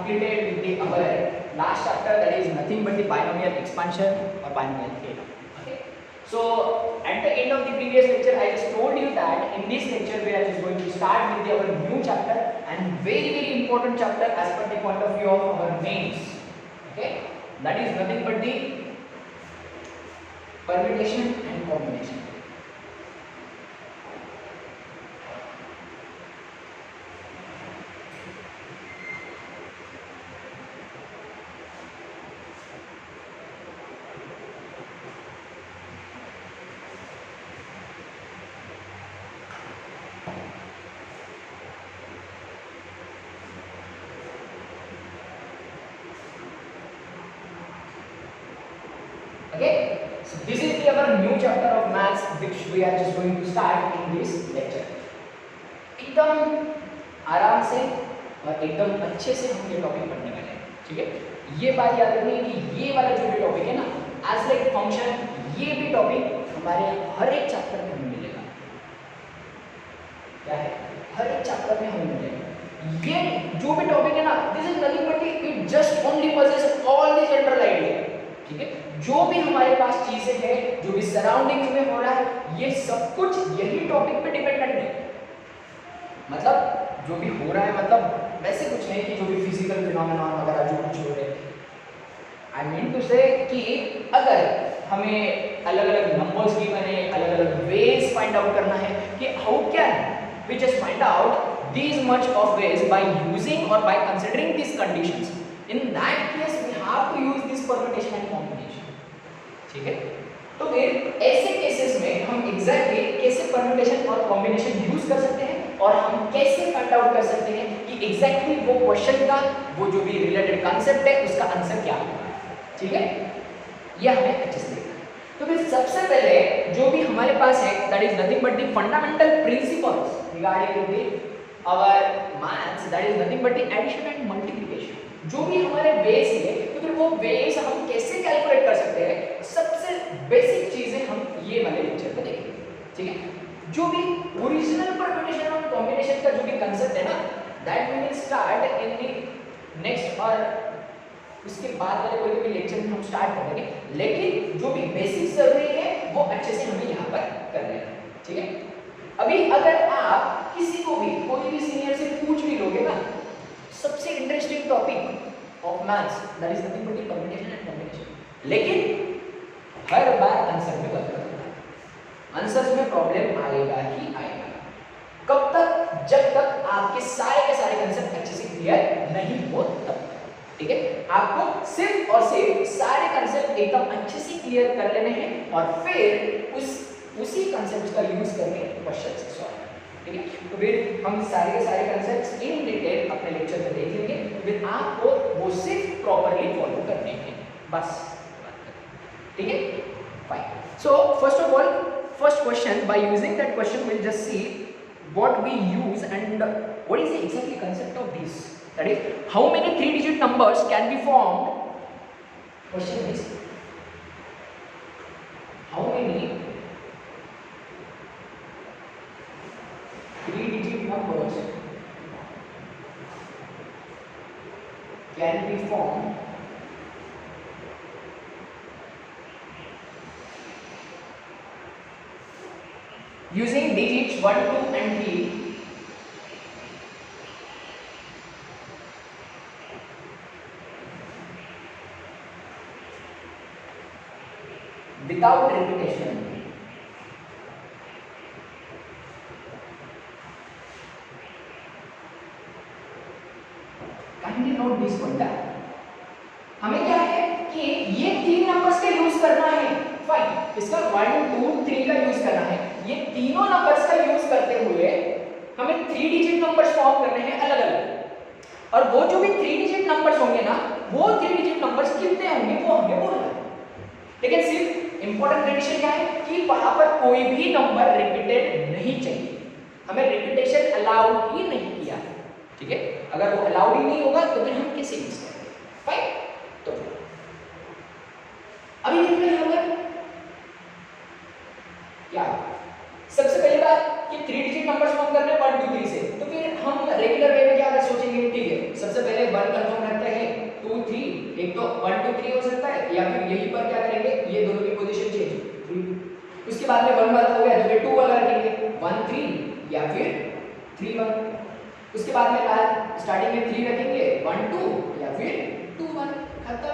completed with the our last chapter, that is nothing but the binomial expansion or binomial theorem. Okay. So at the end of the previous lecture, I just told you that in this lecture we are just going to start with our new chapter and very important chapter as per the point of view of our mains. Okay. That is nothing but the permutation and combination. Okay, so this is the our new chapter of maths which we are just going to start in this lecture. एकदम आराम से और एकदम अच्छे से हम ये topic पढ़ने वाले हैं, ठीक है। ये बात याद रखनी है कि ये वाला जो भी टॉपिक है ना, एज लाइक फंक्शन, ये भी टॉपिक हमारे हर एक चैप्टर में हमें मिलेगा। क्या है? हर एक चैप्टर में हमें मिलेगा। ये जो भी टॉपिक है ना, this is nothing but it just only possess all the general idea, ठीक है। जो भी हमारे पास चीजें हैं, जो भी सराउंडिंग्स में हो रहा है, ये सब कुछ यही टॉपिक पे डिपेंडेंट है। मतलब जो भी हो रहा है, मतलब वैसे कुछ नहीं कि जो भी फिजिकल फिनोमेनन वगैरह जो कुछ हो रहे हैं, आई मीन टू से कि अगर हमें अलग अलग नंबर्स गिवन है, अलग अलग वेज फाइंड आउट करना है कि how can we just find out these much of ways by using or by considering these conditions, in that case we have to use this permutation and combination, ठीक है। तो फिर ऐसे cases में हम एग्जैक्टली कैसे परम्यूटेशन और combination use कर सकते हैं और हम कैसे फाइंड आउट कर सकते हैं कि एग्जैक्टली वो क्वेश्चन का वो जो भी रिलेटेड कांसेप्ट है उसका आंसर क्या होगा, ठीक है। यह हमें अच्छे से देखना है। तो फिर सबसे पहले जो भी हमारे पास है, that is nothing but the fundamental principles regarding the our maths, that is nothing but the addition and multiplication. जो भी हमारे बेस है, तो फिर वो बेस हम कैसे कैलकुलेट कर सकते हैं, सबसे बेसिक चीजें हम ये वाले लेक्चर में देखेंगे, ठीक है। जो भी ओरिजिनल परम्यूटेशन और कॉम्बिनेशन का जो भी कांसेप्ट है ना, that we will start in the next और उसके बाद वाले कोई भी लेक्चर में हम स्टार्ट करेंगे, लेकिन जो भी बेसिक जरूरी है वो अच्छे से हमें यहाँ पर कर लेना है, ठीक है। अभी अगर आप किसी को भी कोई भी सीनियर से पूछ भी लोगे ना, सबसे interesting topic of maths that is nothing but permutation and combination, लेकिन हर बार आंसर में गलत होता है, आंसर्स में प्रॉब्लम आएगा ही आएगा। कब तक? जब तक आपके सारे के सारे कांसेप्ट अच्छे से क्लियर नहीं हो तब, ठीक है। आपको सिर्फ और सिर्फ सारे कांसेप्ट एकदम अच्छे से क्लियर कर लेने हैं और फिर उसी कांसेप्ट का यूज करके क्वेश्चन सॉल्व, ठीक है। तो फिर हम सारे के सारे कांसेप्ट्स इन डिटेल अपने लेक्चर में देख लेंगे, फिर आपको वो सिर्फ प्रॉपर्ली फॉलो करने हैं, बस, ठीक है। Fine. So first of all, first question, by using that question will just see what we use and what is the exactly concept of this, that is how many 3 digit numbers can be formed. Question is how many 3-digit numbers can be formed using digits 1, 2 and 3 without repetition. Note this point. हमें क्या है कि ये 3 numbers का use करना है, fine, इसका 1, 2, 3 का यूज करना है। ये तीनों नंबर्स का यूज करते हुए हमें 3 डिजिट नंबर्स फॉर्म करने हैं अलग अलग, और वो जो भी 3 डिजिट नंबर्स होंगे ना, वो 3 डिजिट नंबर्स कितने होंगे वो हमें बोलना है। लेकिन सिर्फ इंपॉर्टेंट कंडीशन क्या है कि वहां पर कोई भी नंबर रिपीटेड नहीं चाहिए, हमें रिपीटेशन अलाउड ही नहीं किया, ठीक है। अगर वो अलाउड ही नहीं होगा तो फिर हम कैसे यूज करेंगे, फाइन। तो अभी देख रहे हैं हम क्या, सबसे पहली बात कि 3 डिजिट नंबर्स फॉर्म करने 1, 2, 3 से, तो फिर हम रेगुलर वे में क्या अगर सोचेंगे, ठीक है, सबसे पहले 1 कंफर्म करते 1 2 3 हो सकता है, या फिर यहीं पर क्या करेंगे, ये दोनों की पोजीशन चेंज 3। उसके बाद में 1 वाला हो गया तो फिर 2 वाला रखेंगे 1 3 या फिर 3 1। उसके बाद में स्टार्टिंग में 3 रखेंगे 1 2 या फिर 2 1, खत्म।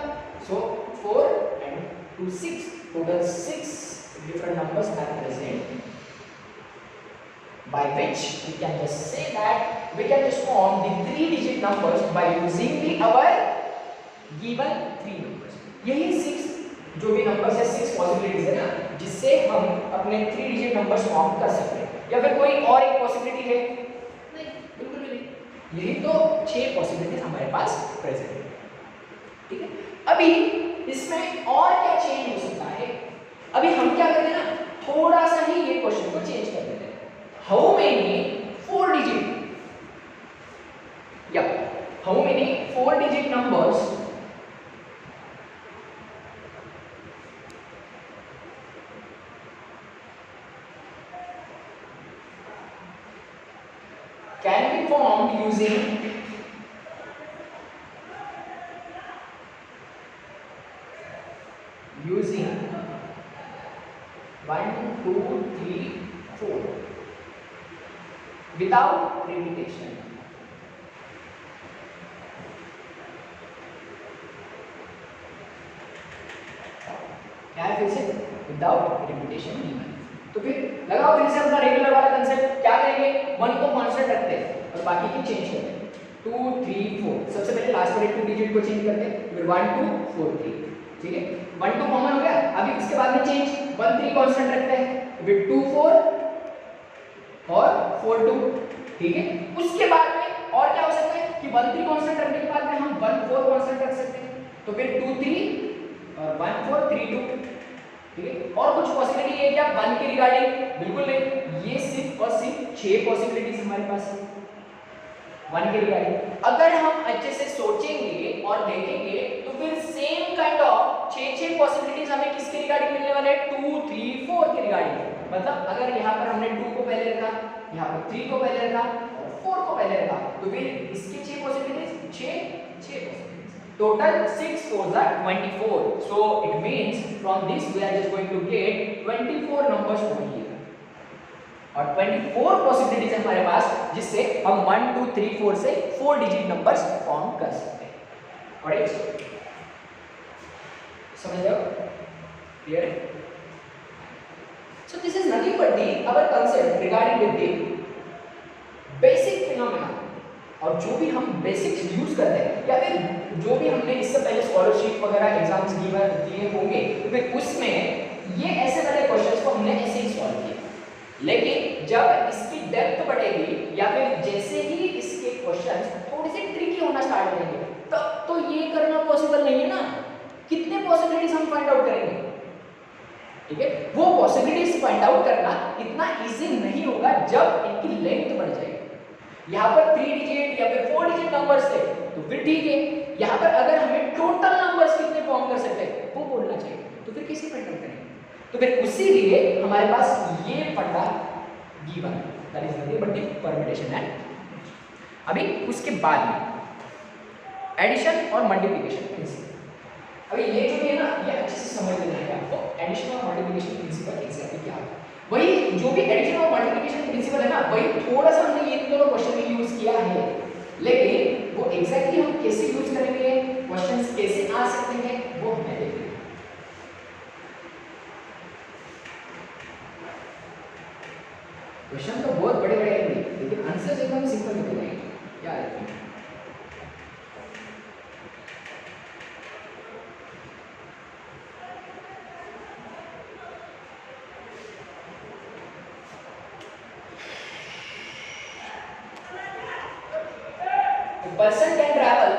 सो 4 and 2 6, total 6 different numbers are present, by which we can just say that we can just form the 3-digit numbers by using the our given 3 numbers। यही 6 जो भी नंबर्स है, 6 पॉसिबिलिटीज है ना, जिससे हम अपने 3-digit नंबर्स फॉर्म कर सकते हैं। या फिर कोई और एक पॉसिबिलिटी है? नहीं, बिल्कुल भी नहीं। यही तो 6 पॉसिबिलिटीज हमारे पास प्रेजेंट है, ठीक है। अभी इसमें और क्या चेंज हो सकता है? अभी हम क्या करते हैं ना, थोड़ा सा ही ये क्वेश्चन को चेंज कर देते हैं। हाउ मेनी 4 डिजिट, या how many 4 digit numbers can be formed using 1 2 3 4 without repetition। क्या है फिर से? Without repetition given. तो फिर लगाओ फिर से अपना रेगुलर वाला कंसेप्ट। क्या करेंगे, 1 को कांस्टेंट रखते हैं और बाकी की चेंज करते हैं। 2 3 4, सबसे पहले लास्ट वाले 2 डिजिट को चेंज करते हैं, फिर 1 2 4 3, ठीक है। 1 2 कॉमन हो गया, अभी इसके बाद में चेंज 1 3 कांस्टेंट रखते हैं, फिर 2 4 और 4 2, ठीक है। उसके बाद में और क्या हो सकता है कि 1 3 कांस्टेंट रखने के बाद में हम 1 4 कांस्टेंट रख सकते हैं, तो फिर 2 3 और 1 4 3 2, ठीक है। और कुछ पॉसिबिलिटी है क्या 1 के रिगार्डिंग? बिल्कुल नहीं, ये सिर्फ और सिर्फ 6 पॉसिबिलिटीज हमारे पास है 1 के रिगार्डिंग। अगर हम अच्छे से सोचेंगे और देखेंगे तो फिर सेम काइंड ऑफ 6 पॉसिबिलिटीज हमें किसके रिगार्डिंग मिलने वाले हैं? 2 3 4 के रिगार्डिंग। मतलब अगर यहाँ पर हमने 2 को पहले रखा, यहाँ पर 3 को पहले रखा और 4 को पहले रखा, तो फिर इसके 6 possibilities 6 possibilities, total 6 4s are 24। so it means from this we are just going to get 24 numbers over here, और 24 पॉसिबिलिटीज है हमारे पास, जिससे हम 1 2 3 4 से 4 डिजिट नंबर्स फॉर्म कर सकते हैं। ऑलराइट, समझ रहे हो? क्लियर है? so this is nothing but the our concept regarding with the basic phenomena, और जो भी हम बेसिक्स यूज करते हैं या फिर जो भी हमने इससे पहले स्कॉलरशिप वगैरह एग्जाम्स दिए होंगे, तो फिर उसमें ये ऐसे वाले क्वेश्चंस को हमने ऐसे ही सॉल्व किया। लेकिन जब इसकी डेप्थ बढ़ेगी या फिर जैसे ही इसके क्वेश्चंस थोड़े से ट्रिकी होना स्टार्ट करेंगे, तब तो ये करना पॉसिबल नहीं है ना। कितने पॉसिबिलिटीज हम फाइंड आउट करेंगे, ठीक है। वो पॉसिबिलिटीज फाइंड आउट करना इतना इजी नहीं होगा जब इनकी लेंथ बढ़ जाएगी। यहाँ पर 3 डिजिट या फिर 4 डिजिट नंबर्स थे तो फिर ठीक है, यहाँ पर अगर हमें टोटल नंबर्स कितने फॉर्म कर सकते हैं वो बोलना चाहिए, तो फिर कैसे फाइंड आउट करेंगे? तो फिर उसी लिए हमारे पास ये फंडा given, that is nothing but the permutation and. अभी उसके बाद में एडिशन और मल्टीप्लिकेशन प्रिंसिपल। अभी ये जो है ना, ये अच्छे से समझ लेना है आपको। एडिशन और मल्टीप्लिकेशन प्रिंसिपल एग्जैक्टली क्या है? वही जो भी एडिशन और मल्टीप्लिकेशन प्रिंसिपल है ना, वही थोड़ा सा हमने ये दोनों क्वेश्चन में यूज किया है, लेकिन वो एग्जैक्टली हम कैसे यूज करेंगे, क्वेश्चंस कैसे आ सकते हैं, वो हमें देखना है। क्वेश्चन तो बहुत बड़े बड़े आएंगे, लेकिन आंसर्स एकदम सिंपल निकल जाएंगे, याद रखिए। person can travel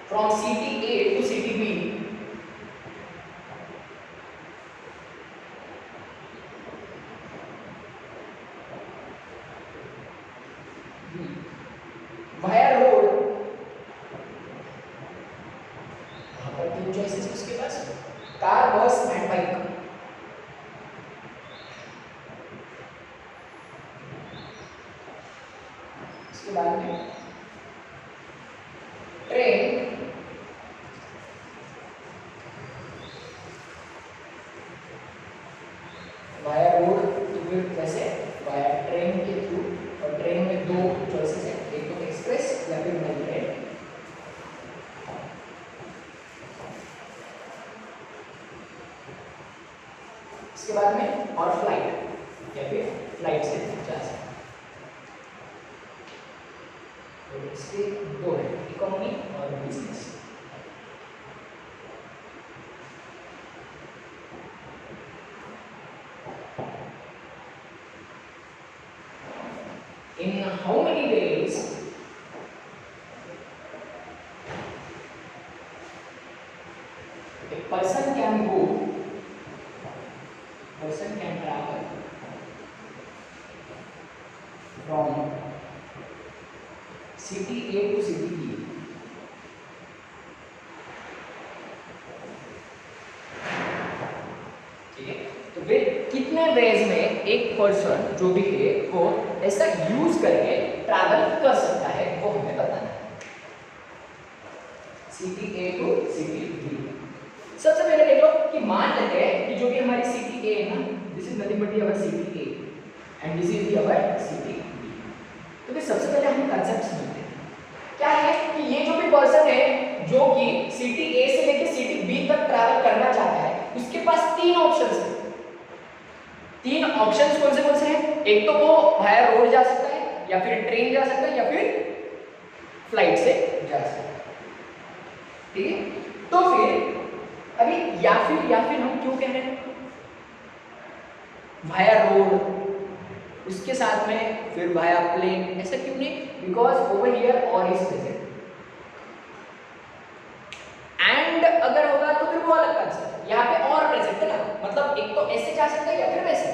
from city A to city B via road। यहाँ पर 3 चॉइसेस उसके पास, कार, बस एंड बाइक। इसके बाद में ट्रेन वाया रोड, तो फिर कैसे वाया ट्रेन के थ्रू, और ट्रेन में दो चॉइसेस है, एक तो एक्सप्रेस या फिर मेल ट्रेन। इसके बाद में और फ्लाइट या फिर फ्लाइट से जा सकते हैं। तो इसके दो है, इकोनॉमी और business. In how many days a person can travel from city A to city B? ठीक है, तो फिर कितने वेज में एक पर्सन जो भी है वो ऐसा यूज करके ट्रैवल कर सकता है, वो हमें बताना है। City A to city B. सबसे पहले देख लो कि मान लेते हैं कि जो भी हमारी सिटी ए है ना, this is nothing but our city A and this is our city B. तो फिर सबसे पहले हम कांसेप्ट समझते हैं। क्या है कि ये जो भी पर्सन है जो कि सिटी ए से लेकर सिटी बी तक ट्रैवल करना चाहता है, उसके पास तीन ऑप्शंस हैं। तीन ऑप्शंस कौन से हैं? एक तो वो वाया रोड जा सकता है, या फिर ट्रेन जा सकता है, या फिर फ्लाइट से जा सकता है। ठीक है, तो फिर अभी या फिर हम क्यों कह रहे हैं वाया रोड, उसके साथ में फिर वाया प्लेन, ऐसा क्यों नहीं? बिकॉज ओवर हियर और इज प्रेजेंट, एंड अगर होगा तो फिर वो अलग कंसेप्ट। यहाँ पे और प्रेजेंट है ना, मतलब एक तो ऐसे जा सकता है या फिर वैसे,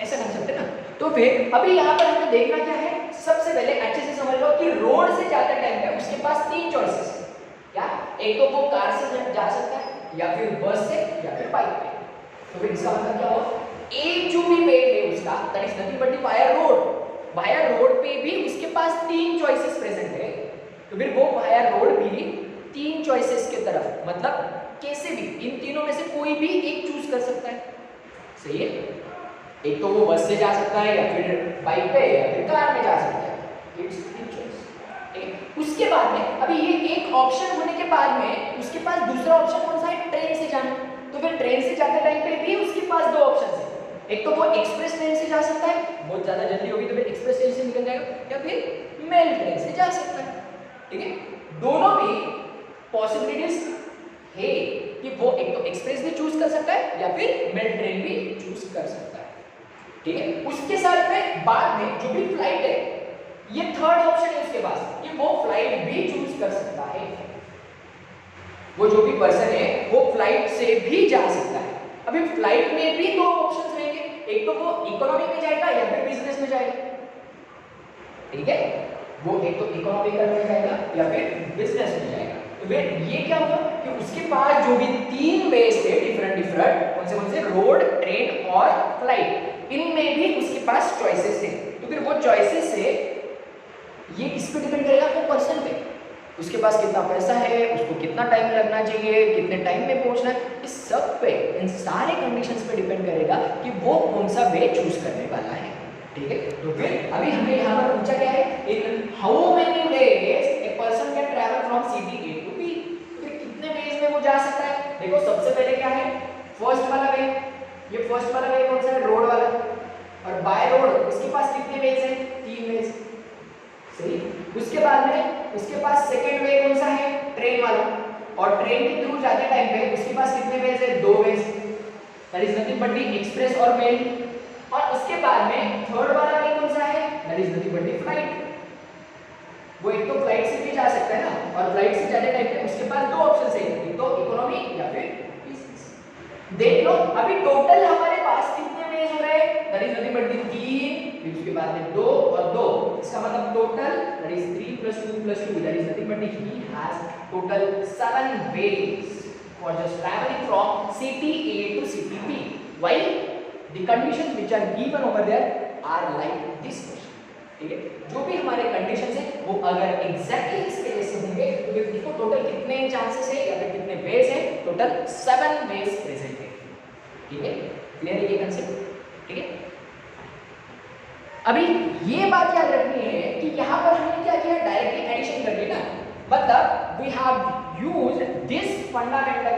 ऐसा कंसेप्ट है ना। तो फिर अभी यहाँ पर हमें देखना क्या है, सबसे पहले अच्छे से समझ लो कि रोड से जाते टाइम पे उसके पास तीन चॉइसेस है। क्या? एक तो वो कार से जा सकता है, या फिर बस से, या फिर बाइक पे। तो फिर इसका मतलब क्या हुआ, एक जो भी वे है उसका, that is nothing but via road. Via road पे भी उसके पास तीन चॉइसेस प्रेजेंट है, तो फिर वो वाया रोड भी तीन चॉइसेस के तरफ, मतलब कैसे भी इन तीनों में से कोई भी एक चूज कर सकता है। सही है, एक तो वो बस से जा सकता है, या फिर बाइक पे, या फिर कार में जा सकता है। इट्स तीन चॉइस। ठीक है, उसके बाद में अभी ये एक ऑप्शन होने के बाद में उसके पास दूसरा ऑप्शन कौन सा है? ट्रेन से जाना। तो फिर ट्रेन से जाते टाइम पे भी उसके पास दो ऑप्शन है, एक तो वो एक्सप्रेस ट्रेन से जा सकता है, बहुत ज्यादा जल्दी होगी तो फिर एक्सप्रेस ट्रेन से निकल जाएगा, या फिर मेल ट्रेन से जा सकता है। ठीक है, दोनों भी पॉसिबिलिटीज है कि वो एक तो एक्सप्रेस भी चूज कर सकता है, या फिर मेल ट्रेन भी चूज कर सकता है। ठीक है, उसके साथ में बाद में जो भी फ्लाइट है, ये थर्ड ऑप्शन है उसके पास कि वो फ्लाइट भी चूज कर सकता है। वो जो भी पर्सन है वो फ्लाइट से भी जा सकता है। अभी फ्लाइट में भी दो ऑप्शंस रहेंगे, एक तो वो इकोनॉमी में जाएगा या फिर बिजनेस में जाएगा। ठीक है, वो एक तो इकोनॉमिकल में जाएगा या फिर बिजनेस में जाएगा। तो फिर ये क्या होगा कि उसके पास जो भी तीन वेज थे डिफरेंट कौन से रोड, ट्रेन और फ्लाइट, इनमें भी उसके पास चॉइसेस थे। तो फिर वो चॉइसेस से ये किस पे डिपेंड करेगा? वो पर्सन पे, उसके पास कितना पैसा है, उसको कितना टाइम लगना चाहिए, कितने टाइम में पहुंचना है, इस सब पे, इन सारे कंडीशंस पे डिपेंड करेगा कि वो कौन सा वे चूज करने वाला है। ठीक है, तो फिर अभी हमें यहाँ पर पूछा क्या है, in how many ways a person can travel from city A to B. फिर कितने वेज में वो जा सकता है? देखो सबसे पहले क्या है, फर्स्ट वाला वे, ये फर्स्ट वाला वे कौन सा है? रोड वाला। और बाय रोड उसके पास कितने वेज है? तीन वेज। सही, उसके बाद में उसके पास सेकंड वे कौन सा है? ट्रेन वाला। और ट्रेन के थ्रू जाते टाइम पे उसके पास कितने वेज है? दो ways, that is nothing but the express और मेल। और उसके बाद में थर्ड वाला वे कौन सा है? That is nothing but the flight. वो एक तो फ्लाइट से भी जा सकता है ना, और फ्लाइट से जाते टाइम पे उसके पास दो ऑप्शन है, एक तो इकोनॉमी या फिर बिजनेस। देख लो अभी टोटल हमारे पास कितने वेज हो रहे हैं? दैट इज नथिंग बट दी तीन, फिर उसके बाद में दो और दो, इसका मतलब total that is 3 + 2 + 2, that is nothing but he has total 7 ways for just traveling from city A to city B. Why? The conditions which are given over there are like this question. ठीक है। जो भी हमारे condition है वो अगर exactly इसके जैसे होंगे तो फिर देखो टोटल कितने चांसेस है या फिर कितने वेज है, टोटल 7 वेज प्रेजेंट है। ठीक है, क्लियर है ये कंसेप्ट? ठीक है। अभी ये बात याद रखनी है कि यहाँ पर हमने क्या किया, डायरेक्टली एडिशन कर ली ना, मतलब we have used this fundamental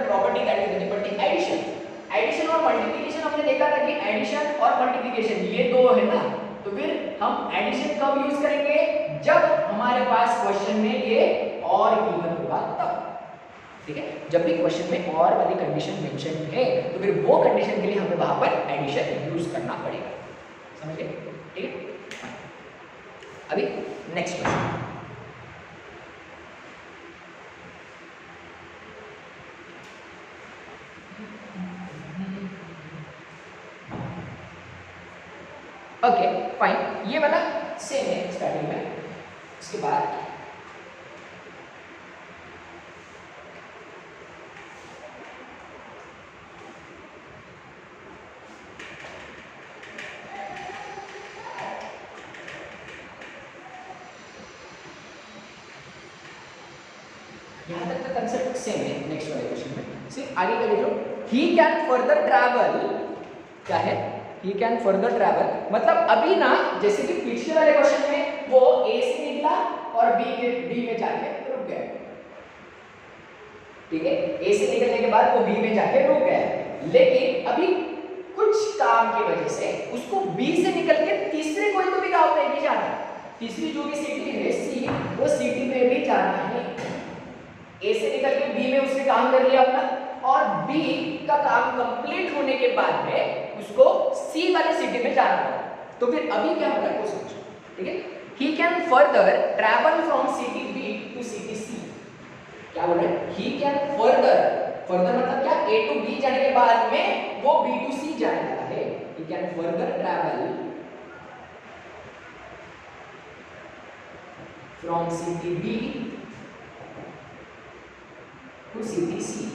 property that is nothing but addition. Addition और मल्टीप्लिकेशन हमने देखा था कि एडिशन और मल्टीप्लिकेशन ये दो है ना, तो फिर हम एडिशन कब यूज करेंगे, जब हमारे पास क्वेश्चन में ये और गिवन होगा तब। ठीक है, जब भी क्वेश्चन में और वाली कंडीशन मेंशन है तो फिर वो कंडीशन के लिए हमें वहां पर एडिशन यूज करना पड़ेगा। समझ गए? ठीक है। अभी नेक्स्ट क्वेश्चन, ओके फाइन, ये वाला सेम है स्टार्टिंग में, इसके बाद यहाँ तक का कंसेप्ट सेम है। नेक्स्ट वाले क्वेश्चन में सिर्फ आगे का देखो, ही कैन फर्दर ट्रैवल, क्या है, ही कैन फर्दर ट्रैवल, मतलब अभी ना जैसे कि पिछले वाले क्वेश्चन में वो ए से निकला और बी में जाके रुक गया। ठीक है, ए से निकलने के बाद वो बी में जाके रुक गया, लेकिन अभी कुछ काम की वजह से उसको बी से निकल के तीसरे कोई तो भी गांव पे भी जाना है, तीसरी जो भी सिटी है सी, वो सिटी में भी जाना है। ए से निकल के बी में उसने काम कर लिया अपना, और बी का काम कंप्लीट होने के बाद में उसको सी वाले सिटी में जाना पड़ा, तो फिर अभी क्या हो रहा है वो समझो। ठीक है, he can further travel from city B to city C. क्या बोल रहे हैं, ही कैन फर्दर, फर्दर मतलब क्या, ए टू बी जाने के बाद में वो बी टू सी जाने वाला है। He can further travel from city B to city C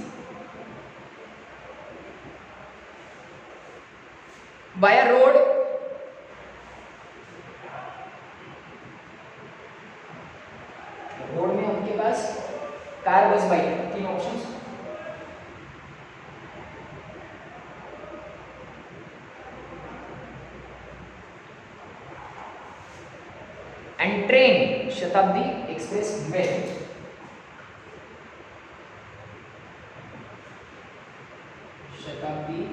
by road, road में उनके पास कार, बस, बाइक, तीन options. And train Shatabdi express में, शताब्दी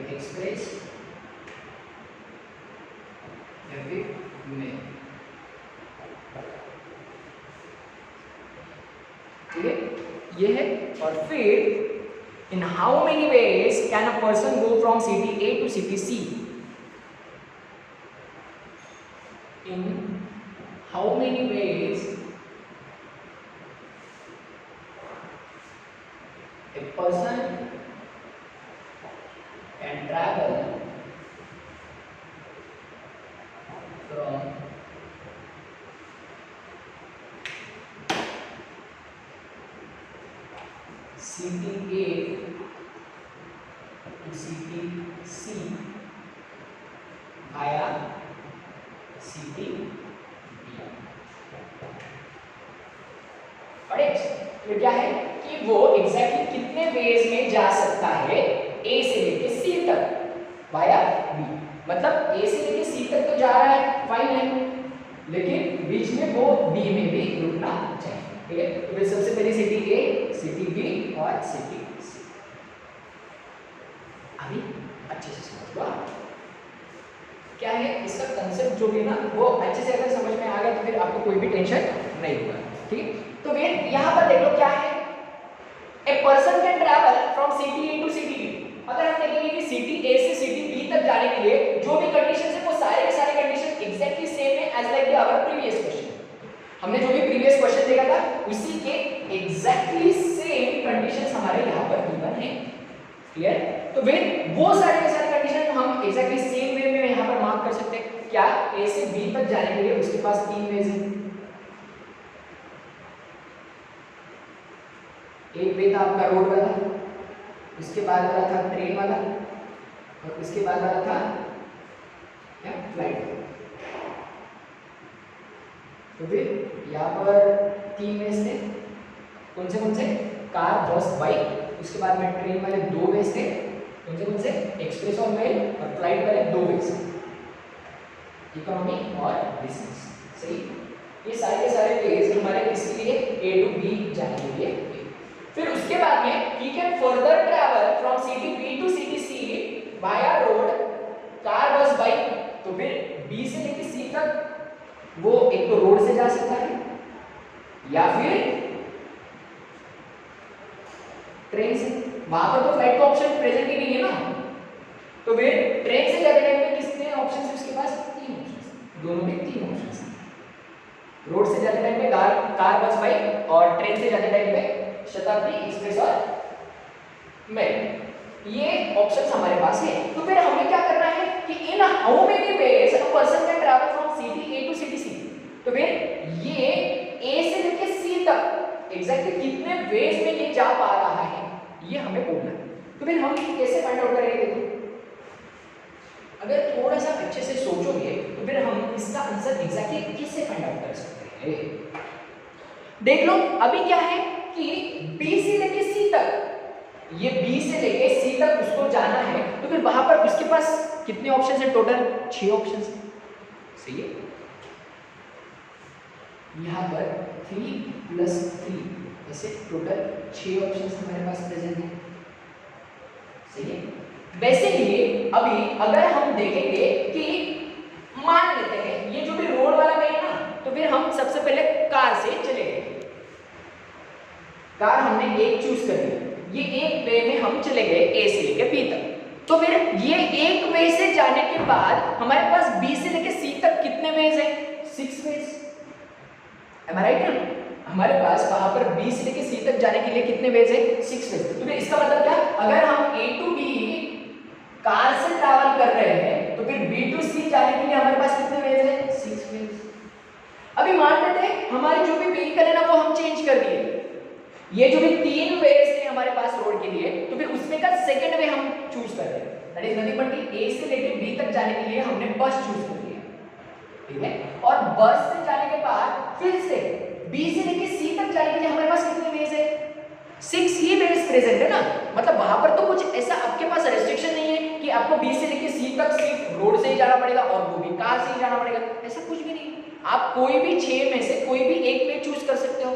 एक्सप्रेस में। ठीक है, ये है। और फिर in how many ways can a person go from city A to city C, in how many ways a person can travel from city A to city C via city B। ये क्या है कि वो exactly कितने veg में जा सकता है ए से लेके सी तक वाया बी, मतलब ए से लेके सी तक तो जा रहा है, फाइन है, लेकिन बीच में वो बी में भी रुकना चाहिए। ठीक है, तो फिर सबसे पहले सिटी ए, सिटी बी और सिटी सी। अभी अच्छे से समझ लो क्या है इसका कंसेप्ट, जो भी ना वो अच्छे से अगर समझ में आ गया तो फिर आपको कोई भी टेंशन नहीं होगा। ठीक, तो फिर यहाँ पर देख लो क्या है, a person can travel from city A to city B. अगर हम देखेंगे कि सिटी ए से सिटी बी तक जाने के लिए जो भी कंडीशन है वो सारे के सारे कंडीशन एग्जैक्टली सेम है as like our previous question. हमने जो भी प्रीवियस क्वेश्चन देखा था उसी के एग्जैक्टली सेम कंडीशंस हमारे यहाँ पर गिवन है। क्लियर? तो फिर वो सारे के सारे कंडीशन हम एग्जैक्टली सेम वे में यहाँ पर मार्क कर सकते हैं। क्या ए से बी तक जाने के लिए उसके पास तीन वेज है। एक वे था आपका रोड वाला, उसके बाद वाला था ट्रेन वाला, और इसके बाद वाला था क्या, फ्लाइट। तो फिर यहाँ पर 3 वेज थे, कौन से कार बस बाइक। उसके बाद में ट्रेन वाले 2 वेज थे, कौन से एक्सप्रेस और मेल, और फ्लाइट वाले 2 वेज, इकोनॉमी और बिजनेस। सही, ये सारे के सारे वेज हमारे किसके लिए, ए टू बी जाने के लिए। फिर उसके बाद में he can further travel from city B to city C via road, car bus bike. तो फिर बी से लेकर सी तक वो एक तो रोड से जा सकता है या फिर ट्रेन से। वहां पर तो फ्लाइट का ऑप्शन प्रेजेंट ही नहीं है ना, तो फिर ट्रेन से जाते टाइम पे कितने ऑप्शन है उसके पास, 3 ऑप्शन, दोनों में 3 ऑप्शन है। रोड से जाते टाइम पे कार बस बाइक, और ट्रेन से जाते टाइम पे शताब्दी एक्सप्रेस और मेल। ये ऑप्शंस हमारे पास है। तो फिर हमें क्या करना है कि in how many ways a person can travel from city A to city C. तो फिर ये ए से लेकर सी तक एग्जैक्टली कितने वेज में ये जा पा रहा है, ये हमें बोलना है। तो फिर हम कैसे फाइंड आउट करेंगे, देखो अगर थोड़ा सा अच्छे से सोचोगे तो फिर हम इसका आंसर एग्जैक्टली कैसे फाइंड आउट कर सकते हैं। देख लो अभी क्या है कि बी से लेके सी तक, ये बी से लेके सी तक उसको जाना है, तो फिर वहां पर उसके पास कितने ऑप्शन है, टोटल 6 ऑप्शन है। सही है, यहां पर 3 + 3 ऐसे टोटल 6 ऑप्शन हमारे पास प्रेजेंट है। सही है, वैसे ही अभी अगर हम देखेंगे कि मान लेते हैं ये जो भी रोड वाला वे है ना, तो फिर हम सबसे पहले कार से चले गए, कार हमने एक चूज कर लिया, ये एक वे में हम चले गए ए से लेके बी तक। तो फिर ये एक वे से जाने के बाद हमारे पास बी से लेके सी तक कितने वेज हैं, 6 वेज। Am I right? हमारे पास वहां पर बी से लेके सी तक जाने के लिए कितने वेज हैं, 6 वेज। तो फिर इसका मतलब क्या, अगर हम ए टू बी कार से ट्रैवल कर रहे हैं, तो फिर बी टू सी जाने के लिए हमारे पास कितने वेज हैं, 6 वेज। अभी मान लेते हैं हमारे जो भी व्हीकल है ना वो हम चेंज कर दिए, ये जो भी 3 वेज थे हमारे पास रोड के लिए, तो फिर उसमें का सेकंड वे हम चूज कर रहे हैं, दैट इज नथिंग बट ए से लेके बी तक जाने के लिए हमने बस चूज कर लिया। ठीक है, और बस से जाने के बाद फिर से बी से लेके सी तक जाने के लिए हमारे पास कितने वेज है, 6 ही वेज प्रेजेंट है ना। मतलब वहां पर तो कुछ ऐसा आपके पास रेस्ट्रिक्शन नहीं है कि आपको बी से लेके सी तक सिर्फ रोड से ही जाना पड़ेगा और वो भी कार से ही जाना पड़ेगा, ऐसा कुछ भी नहीं। आप कोई भी 6 में से कोई भी एक वे चूज कर सकते हो।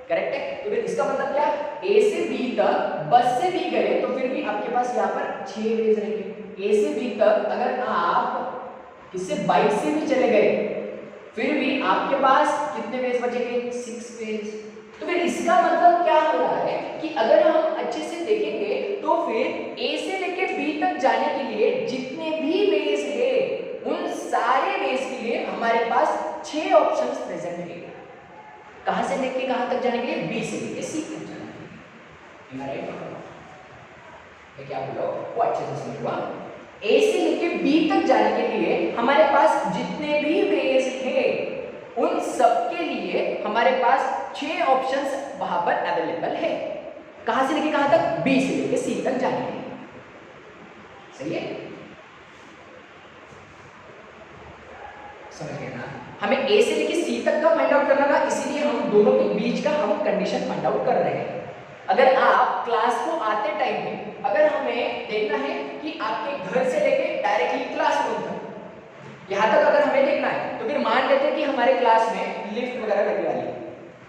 करेक्ट है, तो फिर इसका मतलब क्या, ए से बी तक बस से भी गए तो फिर भी आपके पास यहाँ पर 6 वेज रहेंगे। ए से बी तक अगर आप किससे बाइक से भी चले गए फिर भी आपके पास कितने वेज बचेंगे, 6 वेज। तो फिर इसका मतलब क्या हो रहा है कि अगर हम अच्छे से देखेंगे तो फिर ए से लेके बी तक जाने के लिए जितने भी वेज है उन सारे वेज के लिए हमारे पास 6 ऑप्शंस प्रेजेंट है। कहां से लेके कहां तक जाने के लिए, बी से लेके सी तक जाने के लिए। राइट, मैं क्या बोल रहा हूं वो अच्छे से समझ लो। ए से लेके बी तक जाने के लिए हमारे पास जितने भी वेज है उन सब के लिए हमारे पास 6 ऑप्शंस वहां पर अवेलेबल है। कहां से लेके कहां तक, बी से लेके सी तक जाने के लिए। सही है, समझ गए ना। हमें ए से लेके सी तक का फाइंड आउट करना था, इसीलिए हम दोनों के बीच का हम कंडीशन फाइंड आउट कर रहे हैं। अगर आप क्लास को आते टाइम में अगर हमें देखना है कि आपके घर से लेके डायरेक्टली क्लासरूम तक यहाँ तक अगर हमें देखना है, तो फिर मान लेते हैं कि हमारे क्लास में लिफ्ट वगैरह लगने वाली है,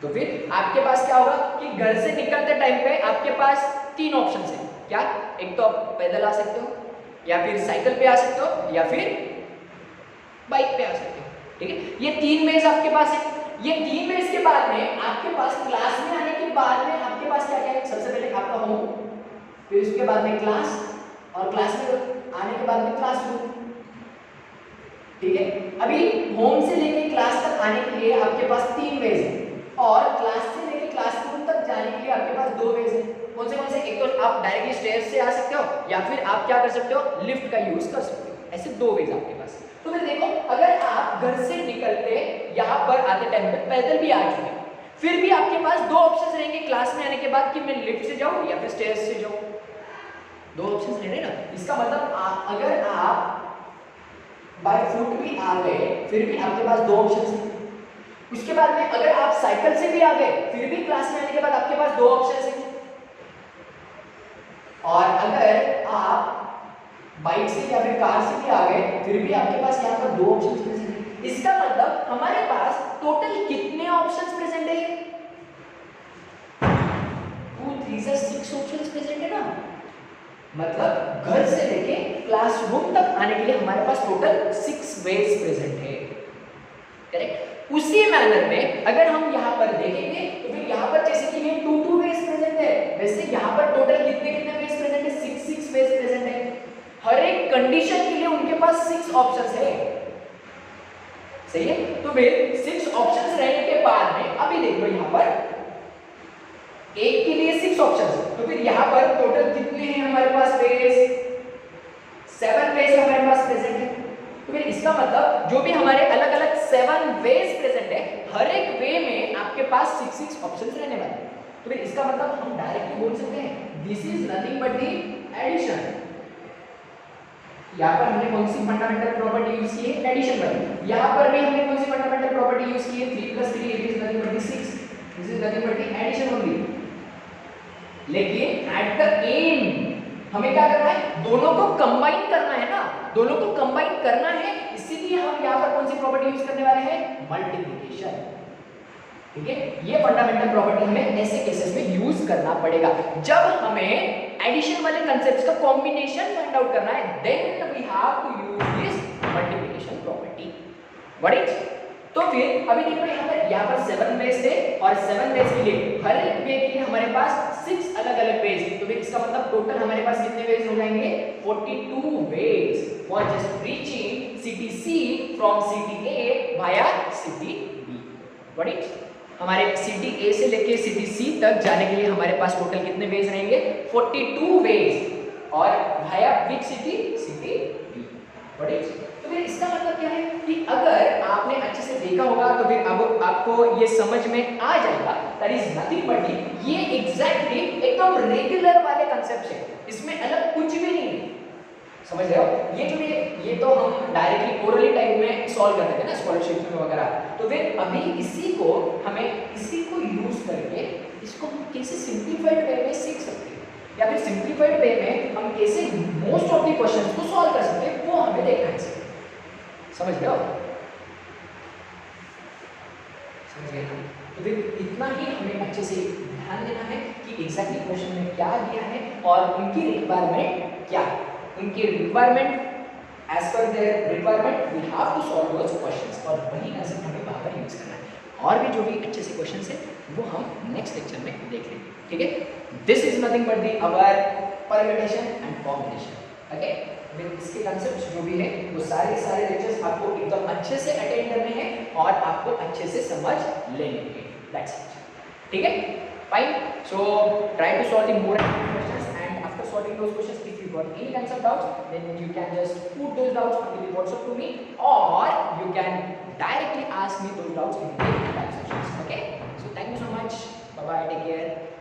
तो फिर आपके पास क्या होगा कि घर से निकलते टाइम पे आपके पास 3 ऑप्शन है। क्या, एक तो आप पैदल आ सकते हो, या फिर साइकिल पे आ सकते हो, या फिर बाइक पे आ सकते हो। ठीक है, ये 3 वेज आपके पास है। ये 3 वेज के बाद में आपके पास क्लास में आने के बाद में आपके पास क्या क्या है, सबसे पहले आपका होम, फिर उसके बाद में क्लास, और क्लास में आने के बाद में क्लासरूम। ठीक है, अभी होम से लेके क्लास तक आने के लिए आपके पास 3 वेज है, और क्लास से लेके क्लासरूम तक जाने के लिए आपके पास 2 वेज है। कौन से, एक तो आप डायरेक्टली स्टेयर्स से आ सकते हो, या फिर आप क्या कर सकते हो, लिफ्ट का यूज कर सकते हो। ऐसे 2 वेज आपके पास। तो फिर देखो, अगर आप घर से निकलते यहाँ पर आते टाइम पे पैदल भी आ चुके, फिर भी आपके पास 2 ऑप्शंस रहेंगे क्लास में आने के बाद कि मैं लिफ्ट से जाऊं या फिर स्टेयर्स से जाऊं। 2 ऑप्शंस रहे ना, इसका मतलब अगर आप बाय फुट भी आ गए फिर भी आपके पास दो ऑप्शन हैं। उसके बाद में अगर आप साइकिल से भी आ गए फिर भी क्लास में आने के बाद आपके पास दो ऑप्शन हैं। और अगर आप बाइक से या फिर कार से भी आ गए फिर भी आपके पास यहाँ पर दो ऑप्शन प्रेजेंट है। इसका मतलब हमारे पास टोटल कितने ऑप्शंस प्रेजेंट है? 2 3 से 6 ऑप्शंस प्रेजेंट है ना। मतलब घर से लेके क्लासरूम तक आने के लिए हमारे पास टोटल 6 वेज प्रेजेंट है। करेक्ट। उसी मैनर में अगर हम यहाँ पर देखेंगे तो फिर यहाँ पर जैसे कि ये 2 वेज प्रेजेंट है, वैसे यहाँ पर टोटल कितने वेज प्रेजेंट है? 6 वेज प्रेजेंट है। हर एक कंडीशन के लिए उनके पास 6 ऑप्शंस है। सही है। तो फिर 6 ऑप्शंस रहने के बाद में अभी देखो यहाँ पर एक के लिए 6 ऑप्शंस, तो फिर यहाँ पर टोटल कितने हैं हमारे पास वेज? 7 वेज हमारे पास प्रेजेंट है। तो फिर इसका मतलब जो भी हमारे अलग अलग 7 वेज प्रेजेंट है हर एक वे में आपके पास 6 ऑप्शंस रहने वाले हैं। तो फिर इसका मतलब हम डायरेक्टली बोल सकते हैं this is nothing but the addition. यहाँ पर हमने कौन सी फंडामेंटल प्रॉपर्टी यूज की है? एडिशन वाली। यहाँ पर भी हमने कौन सी फंडामेंटल प्रॉपर्टी यूज की है? 3 + 3 is nothing but the 6। This is nothing but the addition only. लेकिन एट द एंड हमें क्या करना है? दोनों को कंबाइन करना है ना। दोनों को कंबाइन करना है, इसीलिए हम यहाँ पर कौन सी प्रॉपर्टी यूज करने वाले हैं? मल्टीप्लिकेशन। ठीक है। ये फंडामेंटल प्रॉपर्टी हमें ऐसे केसेस में यूज करना पड़ेगा जब हमें एडिशन वाले कांसेप्ट्स का कॉम्बिनेशन फाइंड आउट करना है। Then we have to use this multiplication property. What is? तो फिर अभी देखो यहाँ पर 7 वेज थे और 7 वेज के लिए हर एक वे के लिए हमारे पास 6 अलग अलग वेज। तो फिर इसका मतलब टोटल हमारे पास कितने वेज हो जाएंगे? 42 ways for just reaching city C from city A via city B. What is? हमारे सिटी ए से लेके सिटी सी तक जाने के लिए हमारे पास टोटल कितने वेज रहेंगे? 42 वेज और via which city? City B. What is? तो फिर इसका मतलब क्या है कि अगर आपने अच्छे से देखा होगा तो फिर अब आपको ये समझ में आ जाएगा दैट इज नथिंग बट ये एग्जैक्टली एकदम रेगुलर वाले कांसेप्ट है। इसमें अलग कुछ भी नहीं है। समझ रहे हो? ये तो हम डायरेक्टली ओरली टाइप में सॉल्व करते थे ना स्कॉलरशिप में वगैरह। तो फिर अभी इसी को यूज करके इसको हम कैसे सिंपलीफाइड वे में सीख सकते हैं या फिर सिंपलीफाइड वे में हम कैसे मोस्ट ऑफ द क्वेश्चंस को सॉल्व कर सकते हैं, वो हमें देखना है। समझ रहे हो? समझ गए? तो फिर इतना ही हमें अच्छे से ध्यान देना है कि एग्जैक्टली क्वेश्चन में क्या दिया है और उनकी रिक्वायरमेंट क्या है। उनकी requirement as per their requirement we have to solve those questions और वही कंसेप्ट हमें वहां पर यूज करना है। और भी जो भी अच्छे से क्वेश्चंस हैं वो हम नेक्स्ट लेक्चर में देख लेंगे। ठीक है। This is nothing but the our permutation and combination. Okay. इसके कंसेप्ट्स जो भी है वो सारे लेक्चर्स आपको एकदम अच्छे से अटेंड करने हैं और आपको अच्छे से समझ लेने हैं। That's it. ठीक है। Fine. So try to solve the more questions and after solving those questions if you got any kinds of doubts then you can just put those doubts on the WhatsApp to me or you can directly ask me those doubts in the comment sections. Okay. So thank you so much. Bye bye. Take care.